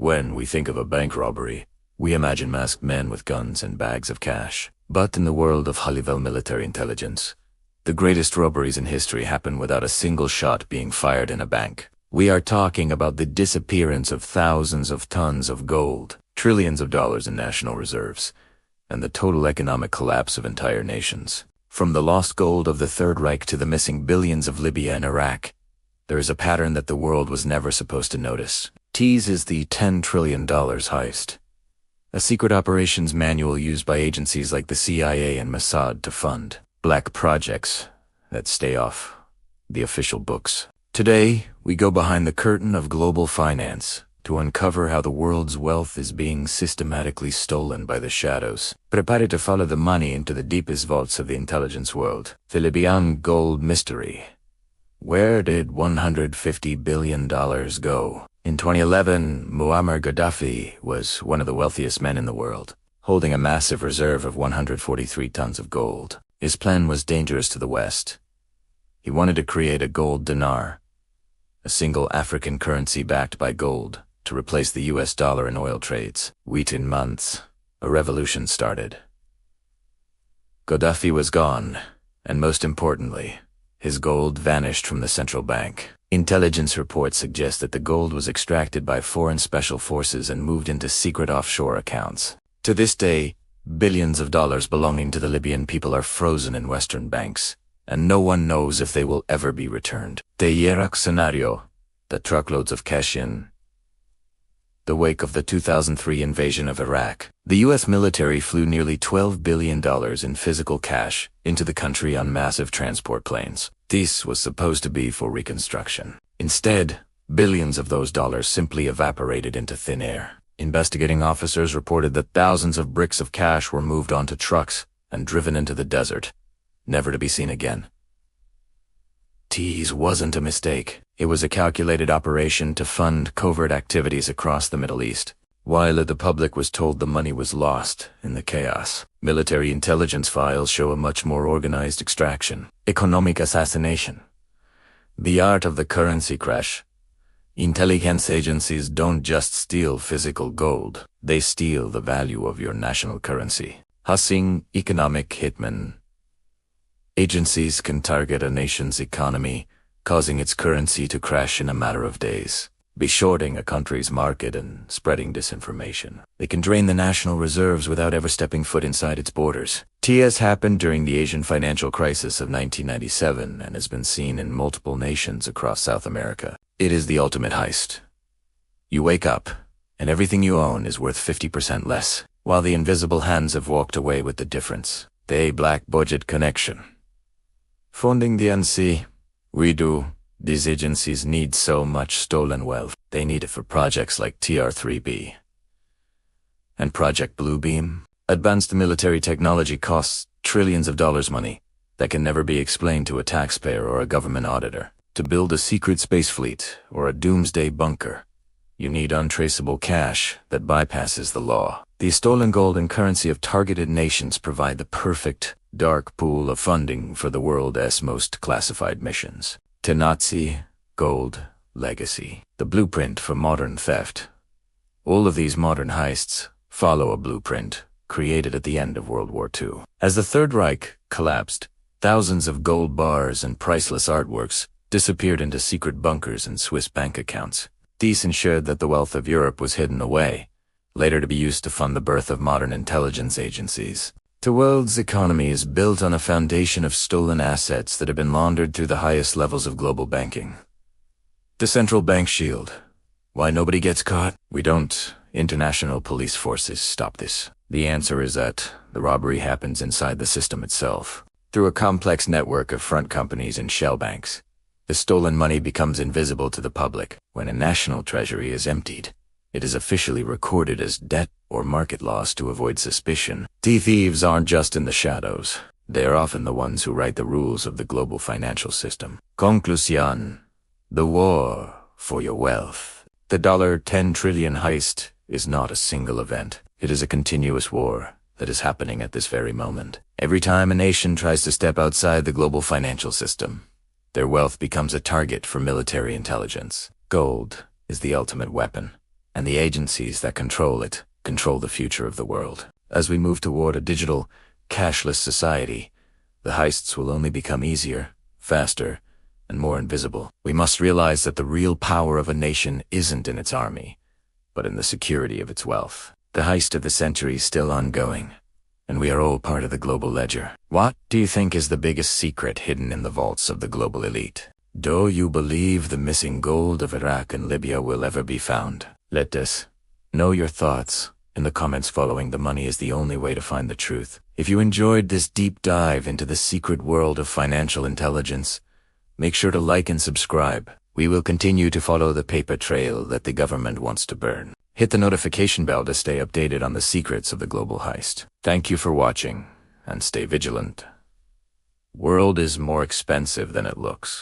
When we think of a bank robbery, we imagine masked men with guns and bags of cash. But in the world of high-level military intelligence, the greatest robberies in history happen without a single shot being fired in a bank. We are talking about the disappearance of thousands of tons of gold, trillions of dollars in national reserves, and the total economic collapse of entire nations. From the lost gold of the Third Reich to the missing billions of Libya and Iraq, there is a pattern that the world was never supposed to notice. Tease is the $10 trillion heist, a secret operations manual used by agencies like the CIA and Mossad to fund black projects that stay off the official books. Today, we go behind the curtain of global finance to uncover how the world's wealth is being systematically stolen by the shadows. Prepare to follow the money into the deepest vaults of the intelligence world. The Libyan gold mystery. Where did $150 billion go? In 2011, Muammar Gaddafi was one of the wealthiest men in the world, holding a massive reserve of 143 tons of gold. His plan was dangerous to the West. He wanted to create a gold dinar, a single African currency backed by gold, to replace the US dollar in oil trades. Within months, a revolution started. Gaddafi was gone, and most importantly, his gold vanished from the central bank. Intelligence reports suggest that the gold was extracted by foreign special forces and moved into secret offshore accounts. To this day, billions of dollars belonging to the Libyan people are frozen in Western banks, and no one knows if they will ever be returned. The Iraq scenario, the truckloads of cash in the wake of the 2003 invasion of Iraq. The U.S. military flew nearly $12 billion in physical cash into the country on massive transport planes. This was supposed to be for reconstruction. Instead, billions of those dollars simply evaporated into thin air. Investigating officers reported that thousands of bricks of cash were moved onto trucks and driven into the desert, never to be seen again. Tease wasn't a mistake. It was a calculated operation to fund covert activities across the Middle East. While the public was told the money was lost in the chaos, military intelligence files show a much more organized extraction. Economic assassination. The art of the currency crash. Intelligence agencies don't just steal physical gold, they steal the value of your national currency. Hussing economic hitmen. Agencies can target a nation's economy, causing its currency to crash in a matter of days. Be shorting a country's market and spreading disinformation. They can drain the national reserves without ever stepping foot inside its borders. TS happened during the Asian financial crisis of 1997 and has been seen in multiple nations across South America. It is the ultimate heist. You wake up, and everything you own is worth 50% less, while the invisible hands have walked away with the difference. The black budget connection. Funding the NC. We do. These agencies need so much stolen wealth. They need it for projects like TR-3B and Project Bluebeam. Advanced military technology costs trillions of dollars money that can never be explained to a taxpayer or a government auditor. To build a secret space fleet or a doomsday bunker, you need untraceable cash that bypasses the law. The stolen gold and currency of targeted nations provide the perfect, dark pool of funding for the world's most classified missions. Nazi, gold, legacy. The blueprint for modern theft. All of these modern heists follow a blueprint created at the end of World War II. As the Third Reich collapsed, thousands of gold bars and priceless artworks disappeared into secret bunkers and Swiss bank accounts. These ensured that the wealth of Europe was hidden away, later to be used to fund the birth of modern intelligence agencies. The world's economy is built on a foundation of stolen assets that have been laundered through the highest levels of global banking. The central bank shield. Why nobody gets caught? We don't. International police forces stop this. The answer is that the robbery happens inside the system itself. Through a complex network of front companies and shell banks, the stolen money becomes invisible to the public. When a national treasury is emptied, it is officially recorded as debt or market loss to avoid suspicion. Thieves aren't just in the shadows. They are often the ones who write the rules of the global financial system. Conclusion. The war for your wealth. The $10 trillion heist is not a single event. It is a continuous war that is happening at this very moment. Every time a nation tries to step outside the global financial system, their wealth becomes a target for military intelligence. Gold is the ultimate weapon. and the agencies that control it control the future of the world. As we move toward a digital, cashless society, the heists will only become easier, faster, and more invisible. We must realize that the real power of a nation isn't in its army, but in the security of its wealth. The heist of the century is still ongoing, and we are all part of the global ledger. What do you think is the biggest secret hidden in the vaults of the global elite? Do you believe the missing gold of Iraq and Libya will ever be found? Let us know your thoughts in the comments following. The money is the only way to find the truth. If you enjoyed this deep dive into the secret world of financial intelligence, make sure to like and subscribe. We will continue to follow the paper trail that the government wants to burn. Hit the notification bell to stay updated on the secrets of the global heist. Thank you for watching, and stay vigilant. World is more expensive than it looks.